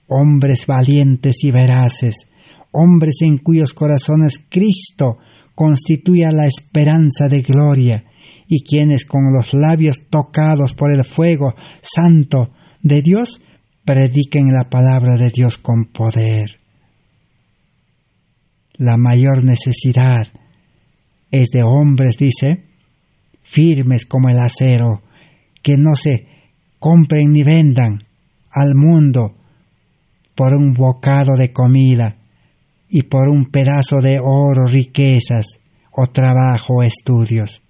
hombres valientes y veraces, hombres en cuyos corazones Cristo constituya la esperanza de gloria, y quienes con los labios tocados por el fuego santo de Dios prediquen la palabra de Dios con poder. La mayor necesidad es de hombres, dice, firmes como el acero, que no se compren ni vendan al mundo por un bocado de comida y por un pedazo de oro, riquezas o trabajo o estudios,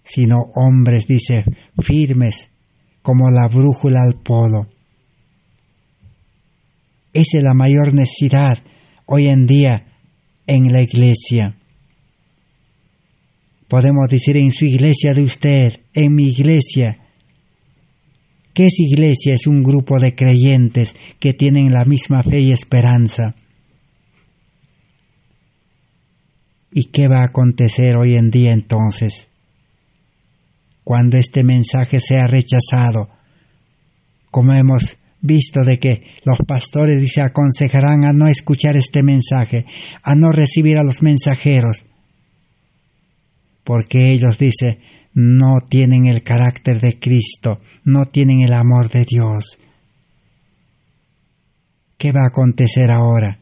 sino hombres, dice, firmes como la brújula al polo. Esa es la mayor necesidad hoy en día en la Iglesia. Podemos decir en su iglesia de usted, en mi iglesia. ¿Qué es iglesia? Es un grupo de creyentes que tienen la misma fe y esperanza. ¿Y qué va a acontecer hoy en día entonces? Cuando este mensaje sea rechazado, como hemos visto de que los pastores, dice, aconsejarán a no escuchar este mensaje, a no recibir a los mensajeros, porque ellos, dice, no tienen el carácter de Cristo, no tienen el amor de Dios. ¿Qué va a acontecer ahora?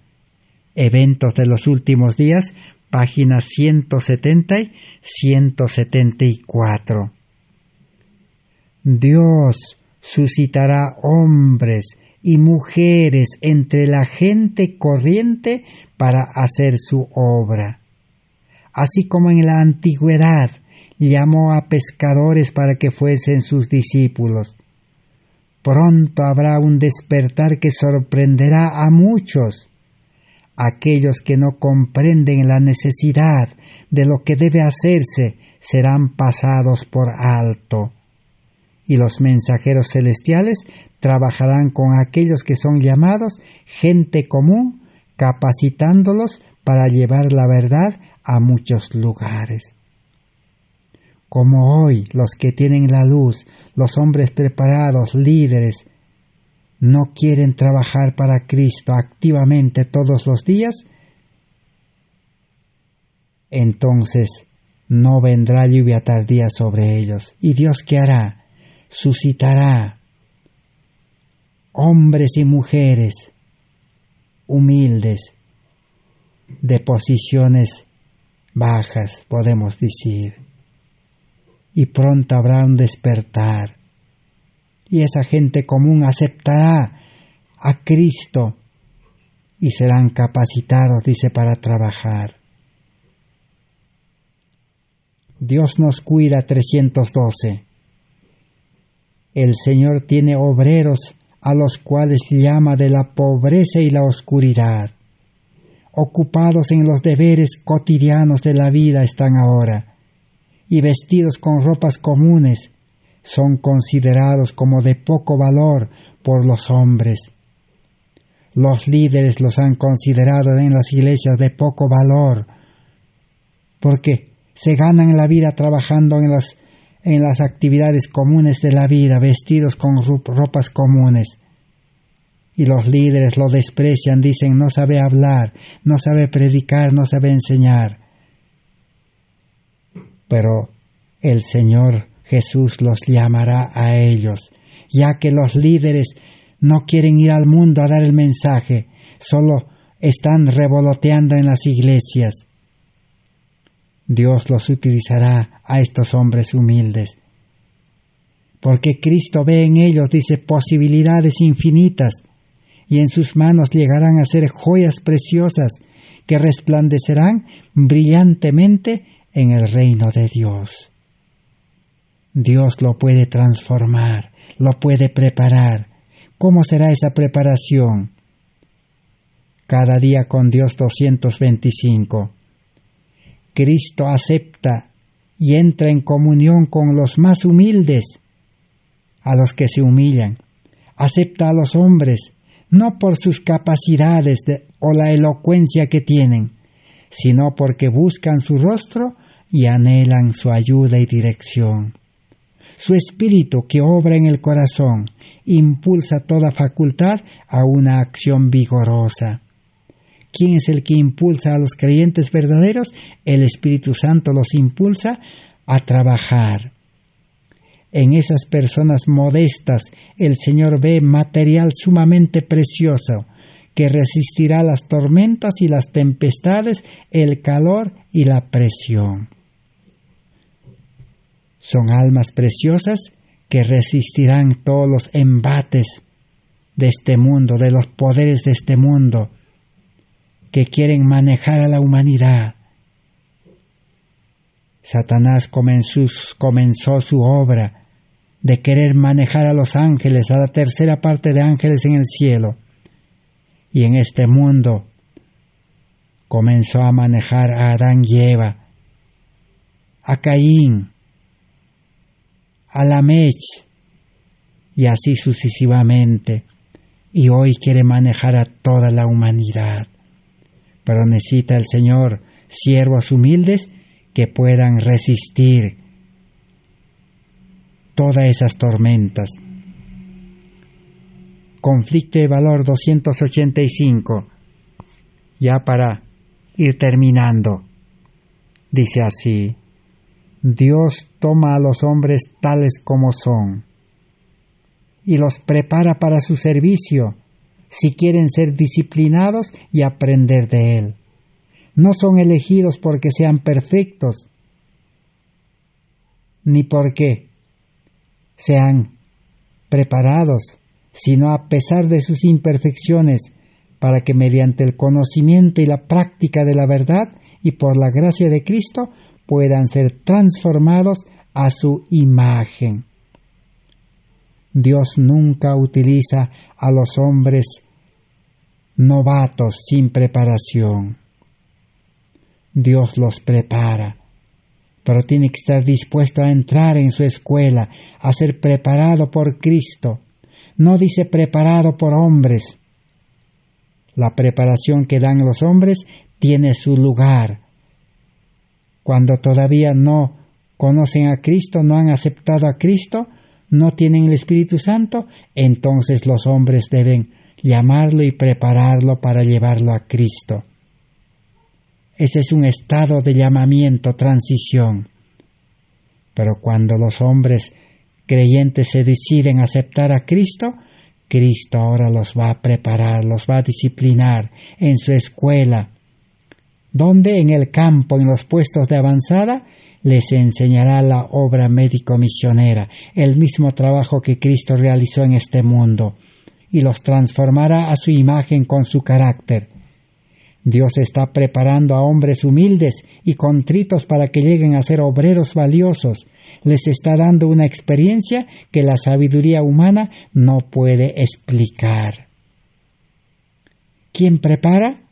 Eventos de los últimos días, páginas 170 y 174. Dios suscitará hombres y mujeres entre la gente corriente para hacer su obra. Así como en la antigüedad llamó a pescadores para que fuesen sus discípulos, pronto habrá un despertar que sorprenderá a muchos. Aquellos que no comprenden la necesidad de lo que debe hacerse serán pasados por alto, y los mensajeros celestiales trabajarán con aquellos que son llamados gente común, capacitándolos para llevar la verdad a muchos lugares. Como hoy los que tienen la luz, los hombres preparados, líderes, no quieren trabajar para Cristo activamente todos los días, entonces no vendrá lluvia tardía sobre ellos. ¿Y Dios qué hará? Suscitará hombres y mujeres humildes, de posiciones bajas, podemos decir, y pronto habrá un despertar, y esa gente común aceptará a Cristo y serán capacitados, dice, para trabajar. Dios nos cuida. 312. El Señor tiene obreros a los cuales llama de la pobreza y la oscuridad. Ocupados en los deberes cotidianos de la vida están ahora, y vestidos con ropas comunes, son considerados como de poco valor por los hombres. Los líderes los han considerado en las iglesias de poco valor, porque se ganan la vida trabajando en las actividades comunes de la vida, vestidos con ropas comunes. Y los líderes lo desprecian, dicen, no sabe hablar, no sabe predicar, no sabe enseñar. Pero el Señor Jesús los llamará a ellos, ya que los líderes no quieren ir al mundo a dar el mensaje, solo están revoloteando en las iglesias. Dios los utilizará a estos hombres humildes, porque Cristo ve en ellos, dice, posibilidades infinitas, y en sus manos llegarán a ser joyas preciosas que resplandecerán brillantemente en el reino de Dios. Dios lo puede transformar, lo puede preparar. ¿Cómo será esa preparación? Cada día con Dios 225. Cristo acepta y entra en comunión con los más humildes, a los que se humillan. Acepta a los hombres, no por sus capacidades o la elocuencia que tienen, sino porque buscan su rostro y anhelan su ayuda y dirección. Su espíritu que obra en el corazón impulsa toda facultad a una acción vigorosa. ¿Quién es el que impulsa a los creyentes verdaderos? El Espíritu Santo los impulsa a trabajar. En esas personas modestas el Señor ve material sumamente precioso que resistirá las tormentas y las tempestades, el calor y la presión. Son almas preciosas que resistirán todos los embates de este mundo, de los poderes de este mundo, que quieren manejar a la humanidad. Satanás comenzó su obra de querer manejar a los ángeles, a la tercera parte de ángeles en el cielo. Y en este mundo comenzó a manejar a Adán y Eva, a Caín, a Lamech, y así sucesivamente. Y hoy quiere manejar a toda la humanidad. Pero necesita el Señor siervos humildes que puedan resistir todas esas tormentas. Conflicto de valor 285. Ya para ir terminando. Dice así: Dios toma a los hombres tales como son y los prepara para su servicio, si quieren ser disciplinados y aprender de Él. No son elegidos porque sean perfectos, ni porque sean preparados, sino a pesar de sus imperfecciones, para que mediante el conocimiento y la práctica de la verdad y por la gracia de Cristo puedan ser transformados a su imagen. Dios nunca utiliza a los hombres novatos sin preparación. Dios los prepara, pero tiene que estar dispuesto a entrar en su escuela, a ser preparado por Cristo. No dice preparado por hombres. La preparación que dan los hombres tiene su lugar. Cuando todavía no conocen a Cristo, no han aceptado a Cristo, no tienen el Espíritu Santo, entonces los hombres deben llamarlo y prepararlo para llevarlo a Cristo. Ese es un estado de llamamiento, transición. Pero cuando los hombres creyentes se deciden a aceptar a Cristo, Cristo ahora los va a preparar, los va a disciplinar en su escuela, donde en el campo, en los puestos de avanzada, les enseñará la obra médico-misionera, el mismo trabajo que Cristo realizó en este mundo, y los transformará a su imagen con su carácter. Dios está preparando a hombres humildes y contritos para que lleguen a ser obreros valiosos. Les está dando una experiencia que la sabiduría humana no puede explicar. ¿Quién prepara?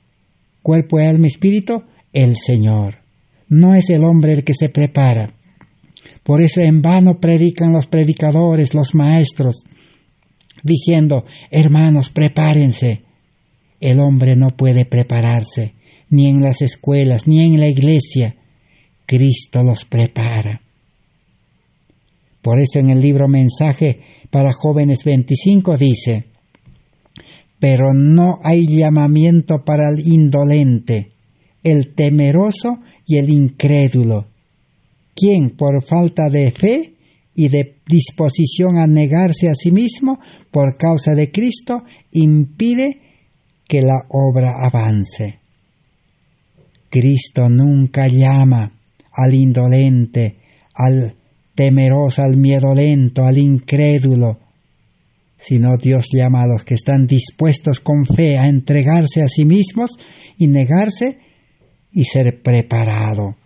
Cuerpo, alma y espíritu, el Señor. No es el hombre el que se prepara. Por eso en vano predican los predicadores, los maestros, diciendo: hermanos, prepárense. El hombre no puede prepararse, ni en las escuelas, ni en la iglesia. Cristo los prepara. Por eso en el libro Mensaje para Jóvenes 25 dice: pero no hay llamamiento para el indolente, el temeroso y el incrédulo, quien por falta de fe y de disposición a negarse a sí mismo por causa de Cristo impide que la obra avance. Cristo nunca llama al indolente, al temeroso, al miedolento, al incrédulo, sino Dios llama a los que están dispuestos con fe a entregarse a sí mismos y negarse y ser preparado.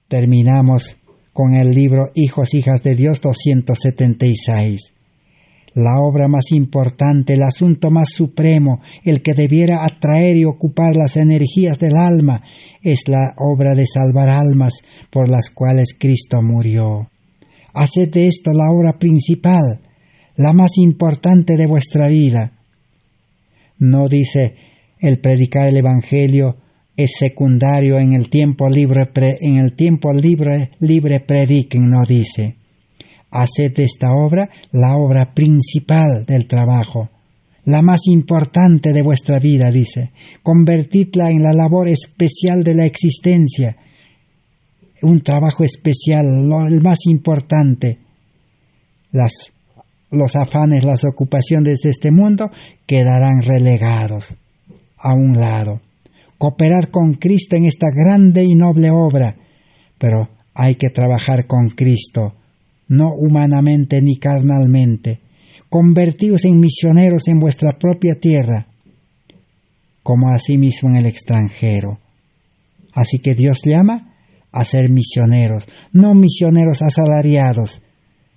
Terminamos con el libro Hijos, Hijas de Dios 276. La obra más importante, el asunto más supremo, el que debiera atraer y ocupar las energías del alma, es la obra de salvar almas por las cuales Cristo murió. Haced de esto la obra principal, la más importante de vuestra vida. No dice el predicar el Evangelio es secundario, en el tiempo libre prediquen, no dice. Haced de esta obra la obra principal del trabajo, la más importante de vuestra vida, dice. Convertidla en la labor especial de la existencia, un trabajo especial, el más importante. Los afanes, las ocupaciones de este mundo quedarán relegados a un lado. Cooperar con Cristo en esta grande y noble obra, pero hay que trabajar con Cristo, no humanamente ni carnalmente. Convertíos en misioneros en vuestra propia tierra, como asimismo en el extranjero. Así que Dios llama a ser misioneros, no misioneros asalariados,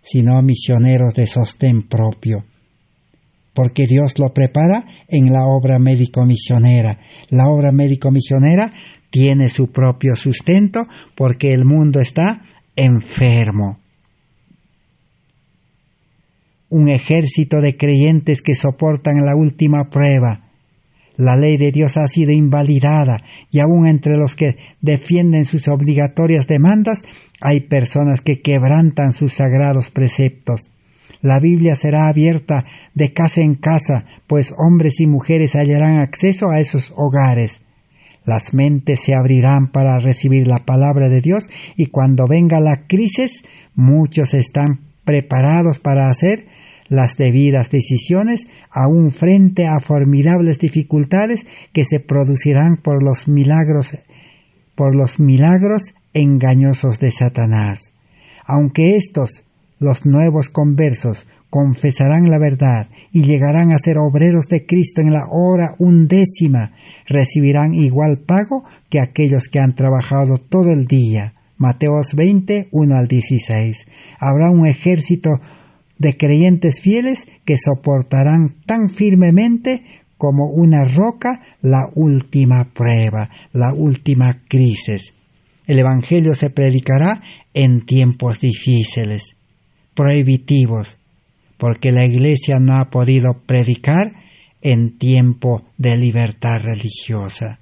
sino misioneros de sostén propio, porque Dios lo prepara en la obra médico-misionera. La obra médico-misionera tiene su propio sustento porque el mundo está enfermo. Un ejército de creyentes que soportan la última prueba. La ley de Dios ha sido invalidada y aún entre los que defienden sus obligatorias demandas hay personas que quebrantan sus sagrados preceptos. La Biblia será abierta de casa en casa, pues hombres y mujeres hallarán acceso a esos hogares. Las mentes se abrirán para recibir la palabra de Dios y cuando venga la crisis, muchos están preparados para hacer las debidas decisiones, aún frente a formidables dificultades que se producirán por los milagros engañosos de Satanás. Aunque estos, los nuevos conversos, confesarán la verdad y llegarán a ser obreros de Cristo en la hora 11, recibirán igual pago que aquellos que han trabajado todo el día. Mateos 20, 1-16. Habrá un ejército de creyentes fieles que soportarán tan firmemente como una roca la última prueba, la última crisis. El Evangelio se predicará en tiempos difíciles, prohibitivos, porque la Iglesia no ha podido predicar en tiempo de libertad religiosa.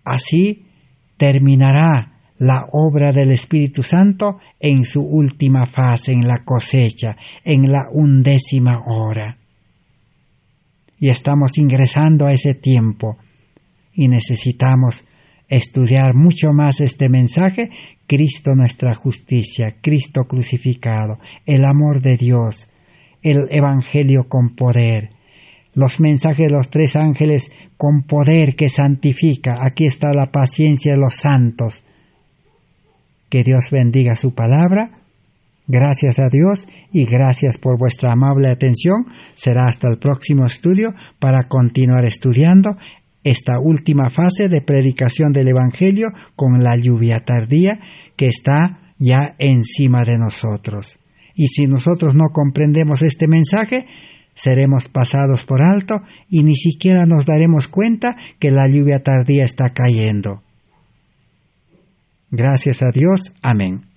Así terminará la obra del Espíritu Santo en su última fase, en la cosecha, en la 11 hora. Y estamos ingresando a ese tiempo y necesitamos estudiar mucho más este mensaje: Cristo nuestra justicia, Cristo crucificado, el amor de Dios, el Evangelio con poder, los mensajes de los 3 ángeles con poder que santifica. Aquí está la paciencia de los santos. Que Dios bendiga su palabra. Gracias a Dios y gracias por vuestra amable atención. Será hasta el próximo estudio para continuar estudiando esta última fase de predicación del Evangelio con la lluvia tardía que está ya encima de nosotros. Y si nosotros no comprendemos este mensaje, seremos pasados por alto y ni siquiera nos daremos cuenta que la lluvia tardía está cayendo. Gracias a Dios. Amén.